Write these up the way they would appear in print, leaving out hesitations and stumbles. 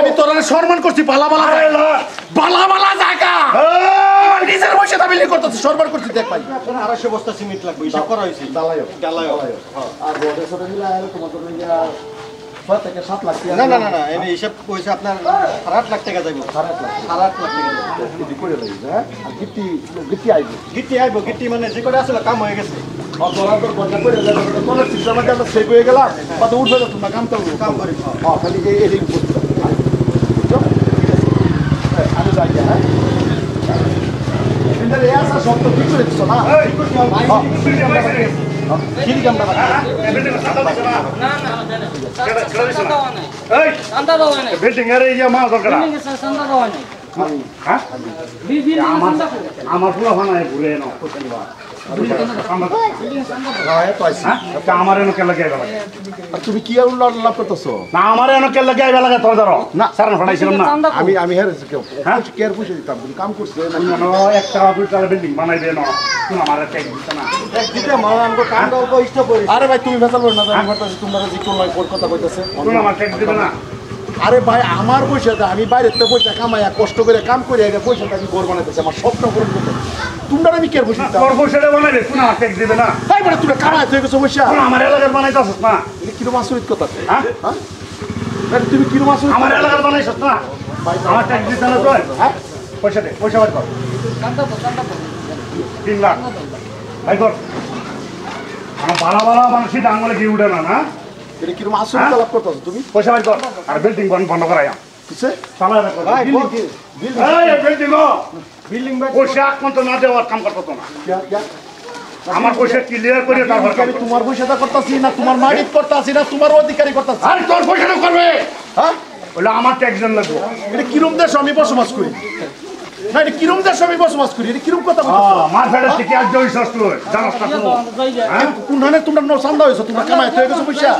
আমি তোরা সম্মান করছি বালা বালা জায়গা নিজের পয়সা দাবি করতেছে সম্মান করছি দেখ ভাই 250 বস্তা সিমেন্ট লাগবে হিসাব করা হয়েছে ডালায় আর রোডে সরে মিলা এলো তোমার তো ইয়া 6 থেকে 7 লাখ টাকা না এনে হিসাব কইছে আপনার 8 লাখ টাকা যাইবো 8 লাখ টাকা এদি করে লই হ্যাঁ আর গিটি আইবো গিটি মানে যে করে আসলে কাম হয়ে গেছে অতরাদর বন্ধ করে যাবে তোর সিস্টেমে আমরা সেভ হয়ে গেলাম কত উঠবে না তোমরা কাম করি খালি এই বুঝতে আমি যাই হ্যাঁ কিন্তু এই আসা সব তো ঠিক করে দিছো না ঠিক কামটা না চান্দা দাও নাই বিল্ডিং এর ইয়া মা দরকার চান্দা দাও নাই হ্যাঁ আমার পুরো ফানায় ঘুরে এনো আমার এনে কে লাগে তুমি কি আর লাভ করতেছো না আমার এনে কে লাগে আইবা লাগে তোর ধরো না সারান ফাটাইছিলাম না আমি হেরে কেয়ার পয়সা দিতাম তুমি কাম করছো এক টাকা 2 টাকা বিল্ডিং বানাই দেন তুমি আমার ট্যাক্স দিতে না ট্যাক্স দিতে মানে আমগো কামটা অল্প ইষ্ট করি আরে ভাই তুমি ভেসাল না জানি করতেছ তোমরা যে কোন কোন কথা কইতাছে তুমি আমার ট্যাক্স দিবে না আরে ভাই আমার পয়সাটা আমি বাইরে থেকে পয়সা কামাইয়া কষ্ট করে কাম করে এটা পয়সাটা আমি ঘর বানাইতেছি আমার স্বপ্ন পূরণ করতে তোমরা আমি কেয়ার পয়সা দিতাম তোর পয়সাটা বানাইবে তুমি আমার ট্যাক্স দিবে না ভাই বড় তুমি কামাই থেকে গেছো পয়সা তুমি আমার এলাকার বানাইতাছস না এটা কিরম আচরিত কথা হ্যাঁ ভাই তুমি কিরম আচরিত আমার এলাকার বানাইছস না আমার ট্যাক্স দিতে না তুই হ্যাঁ পয়সা দে পয়সা বার কর চান্দা 3 লাখ ভাই কর আমার বালা মানুষই ডাঙ্গলে কি উঠে না না এটা কিরম আচরিত লাভ করতেছো তুমি পয়সা বার কর আর বিল্ডিং বন্ধ করাই কিসে চালা রাখো ভাই বিল্ডিং পয়সা কোন না দেওয়ার কাম করতো না আমার পয়সা ক্লিয়ার করে তারপর আমি তোমার পয়সাটা করতেছি না তোমার মালিক করতেছি না তোমার অধিকারী করতেছি আরে তোর পয়সাটা করবে হ্যাঁ বলে আমার ট্যাক্স দেন লাগবে এটা কিরম দেশ আমি বসবাস করি না এটা কিরম দেশ আমি বসবাস করি এটা কিরম কথা মার ফেলে থেকে আজ জয়সস তুই জানাস না কোনো কোনখানে তোমরা চান্দা হয়েছো তোমরা কামাই হয়ে গেছো পয়সা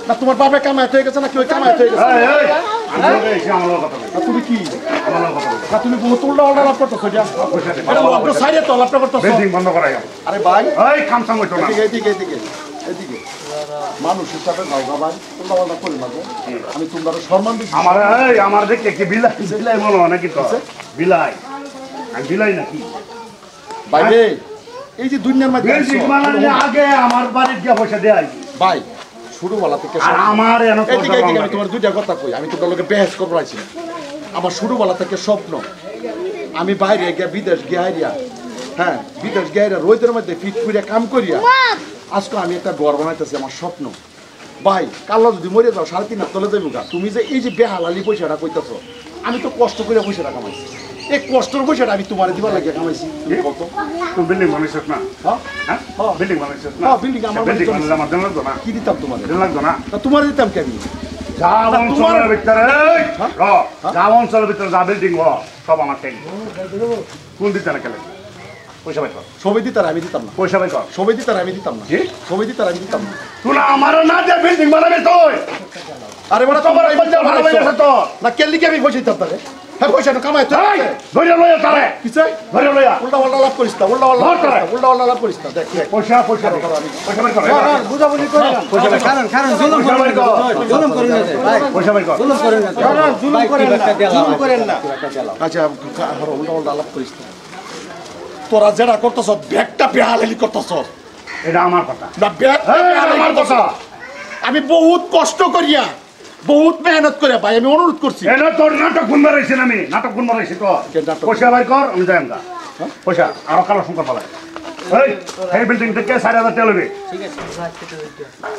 না তোমার বাবা কামাই হয়ে গেছে না কেউ কামাই হয়ে গেছে তুমি কি না তুমি বহুত উল্টা উল্টা লাভ করতেছো এটা লাভ সাইডে তো লাভটা করতেছো বিল্ডিং বন্ধ করাই আরে ভাই এই কাম সাম হইতো না এদিকে মানুষ হিসাবে ভাই বাবা তোমরা উল্টা করি না আমি তোমরা সম্মান দিচ্ছি আমার দেখে কি বিলাই মনে হয় নাকি তো বিলাই আমি বিলাই নাকি ভাই এই যে দুনিয়ার মধ্যে বিল্ডিং বানালে আগে আমার বাড়ির গিয়ে পয়সা দেয় ভাই ছোটবেলা থেকে আমার এদিকে আমি তোমার দুইটা কথা কই আমি তোমার লোকে বেহেস করবো আছি আমার ছোটবেলা থেকে স্বপ্ন আমি বাইরে গিয়া বিদেশ গিয়া হ্যাঁ বিদেশ গিয়া রোদের মধ্যে ফিট করে কাম করিয়া আজকে আমি একটা ঘর বানাইতেছি আমার স্বপ্ন ভাই কাল্লা যদি মরে যাও 3.5 লাখ তলে যাইব গা তুমি যে এই যে বেহালালি পয়সাটা কইতেছো আমি তো কষ্ট করে পয়সাটা কামাইছি এই কষ্টের পয়সাটা আমি তোমার দিবার লাগিয়া কামাইছি তুমি কত তুমি বিল্ডিং বানাইছস না হ্যাঁ বিল্ডিং বানাইছস না বিল্ডিং আমার দেন লাগতো না কি দিতাম তোমার দেন লাগতো না তোমার দিতাম কে আমি যা অঞ্চলের ভিতরে যা অঞ্চলের ভিতরে যা বিল্ডিং সব আমার ট্যাক্স কোন দিতে না কেন পয়সা পাই কর সবাই দিতার আমি দিতাম না পয়সা পাই কর সবাই দিতার আমি দিতাম না সবাই দিতার আমি দিতাম না তুই আমার না যে বিল্ডিং বানাবি তুই আরে বড় তোমার পয়সা ভালো হয়ে গেছে তো না কেলি কি আমি পয়সা দিতাম তারে হ্যাঁ পয়সা তো কামাই তো ধরে লইয়া তারে কি চাই ধরে লইয়া উল্টা পাল্টা লাভ করিস না উল্টা পাল্টা লাভ করিস না দেখ পয়সা পয়সা আমি পয়সা পাই কর বুঝাবুঝি করে না পয়সা পাই কারণ জুলুম করেন না ভাই পয়সা পাই কর জুলুম করেন না জুলুম করেন না আচ্ছা উল্টা পাল্টা লাভ করিস না তোরা যেটা করতেছ ব্যাগটা বেহালালি করতেছ এটা আমার কথা না ব্যাগটা আমার কথা আমি বহুত কষ্ট করিয়া বহুত মেহনত করে ভাই আমি অনুরোধ করছি এটা তোর নাটক গুণ মারাইছি আমি নাটক গুণ মারাইছি তো পয়সা বাই কর আমি যাই আমরা পয়সা আরো কালো সংখ্যা পালাই এই বিল্ডিং থেকে 4,000 টাকা লবি ঠিক আছে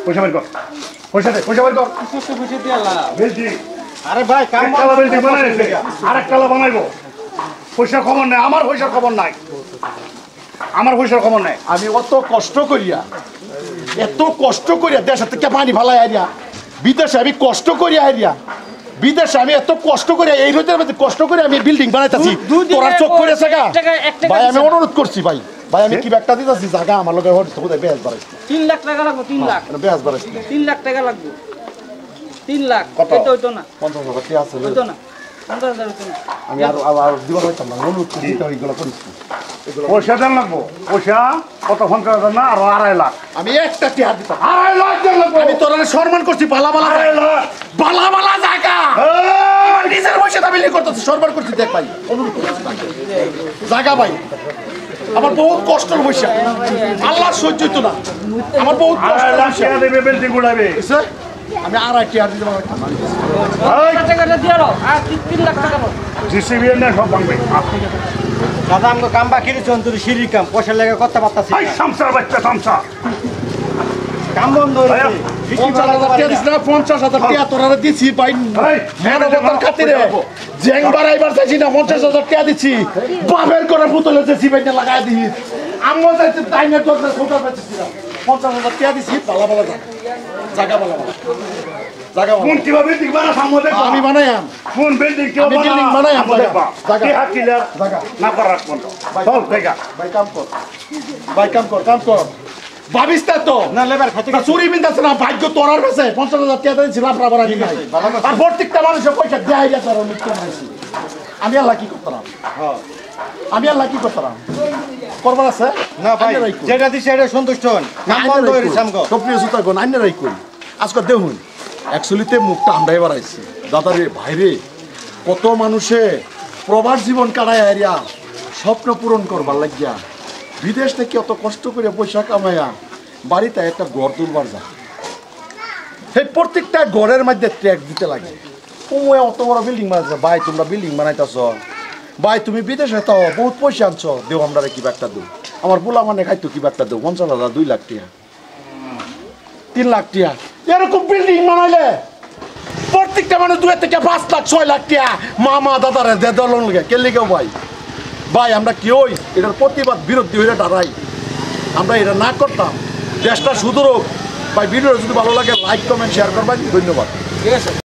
পয়সা বাই কর পয়সা দে পয়সা বাই কর পয়সা দিয়ে আল্লাহ বিল্ডিং আরে ভাই কাম কালা বিল্ডিং বানাইছে আরেকটা বানাইবো পয়সার খবর নাই আমার পয়সার খবর নাই আমার পয়সার খবর নাই আমি এত কষ্ট করিয়া দেশ থেকে পানি ভালাই আইয়া বিদেশে আমি কষ্ট করিয়া আইয়া বিদেশে আমি এত কষ্ট করে এই রোদের মধ্যে কষ্ট করে আমি বিল্ডিং বানাইতাছি তোরা চোখ পড়েছে গা ভাই আমি অনুরোধ করছি ভাই আমি কি একটা দিতাছি জায়গা আমার লগে হচ্ছে কোথায় বেশ বাড়াইছে 3 লাখ টাকা লাগবে 3 লাখ বেশ বাড়াইছে 3 লাখ টাকা লাগবে 3 লাখ এটা হইতো না 50,000 কি আছে হইতো না 50,000 হইতো না আমি আর দিবার হইতাম না অনুরোধ করছি এইগুলো করিস পয়সা দেন লাগবো পয়সা কত ফোন করা না আরো 2.5 লাখ আমি একটা টিহার দিতাম 2.5 লাখ দেন লাগবো আমি তোরা সম্মান করছি বালা জায়গা করতেছি সরবার করছি দেখ ভাই অনুরোধ করতেছি ভাই। জায়গা ভাই আমার বহুত কষ্টের বৈশা আল্লাহ সহ্য হইতো না আমার বহুত কষ্টের বৈশা দেবে বিল্ডিং উড়াবে আমি আর একটি আর দিতে পারবো টাকাটা দিয়ে দাও আর 3 লাখ টাকা দাও জিসিবি এর না সব ভাঙবে দাদা আমাকে কাম বাকি রয়েছে অন্তর সিঁড়ির কাম পয়সা লেগে কথা পারতাছি এই সামসা বাচ্চা সামসা কাম বন্ধ হয়েছে 50,000 টাকা দিস না 50,000 টাকা তোরা দিছি ভাই মানবতার খাতিরে জ্যাং বাড়াইবার চাইছি না 50,000 টাকা দিছি বাপের করে পুতলে যে সিমেন্ট লাগাই দিস আমরা যাইতে টাইমে তোর ছোট পেয়েছি 50,000 টাকা দিছি পালা পালা জায়গা পালা পালা জায়গা কোন কিভাবে বিল্ডিং বানা সামনে দেখো আমি বানাইম কোন বিল্ডিং কেউ আমি building বানাই আমরা। দেখবা জায়গা। কি হাত কিলার জায়গা। না কর রাখবো চল দেখা ভাই কাম কর ভাই কাম কর ভাবিস না তো না লেবার খাতে না চুরি বিন্দাছে না ভাগ্য তোরার কাছে 50,000 টাকা দিয়েছি লাভ রাবার আমি নাই আর প্রত্যেকটা মানুষের পয়সা দেয় যা তার মিথ্যা নাইছি আমি আল্লাহ কি করতাম আমি আল্লাহ কি করতাম করবার আছে না ভাই যেটা দিছে এটা সন্তুষ্ট হন কাম বন্ধ হয়েছে আমগো সপ্রিয় সুতা গন আইনারাই করি আজকে দেখুন অ্যাকচুয়ালিতে মুখটা আমরাই বাড়াইছি দাদা রে ভাই রে কত মানুষে প্রবাস জীবন কাটায় এরিয়া স্বপ্ন পূরণ করবার লাগিয়া বিদেশ থেকে অত কষ্ট করে পয়সা কামাইয়া বাড়িতে একটা ঘর তুলবার যা সেই প্রত্যেকটা ঘরের মধ্যে ট্যাক্স দিতে লাগে সময় অত বড় বিল্ডিং বানাইছে ভাই তোমরা বিল্ডিং বানাইতেছ ভাই তুমি বিদেশে তো বহুত পয়সা আনছো দেও আমরা কিবা একটা দেও আমার পোলা মানে খাইতো কিবা একটা দেও 50,000 2 লাখ টাকা 3 লাখ টাকা এরকম বিল্ডিং বানাইলে প্রত্যেকটা মানুষ 2 থেকে 5 লাখ 6 লাখ টাকা মামা দাদারে দে দলন লাগে কে লিখেও ভাই ভাই আমরা কি ওই এটার প্রতিবাদ বিরোধী হয়ে দাঁড়াই আমরা এটা না করতাম দেশটা সুদূর হোক ভাই ভিডিও যদি ভালো লাগে লাইক কমেন্ট শেয়ার করবেন ধন্যবাদ ঠিক আছে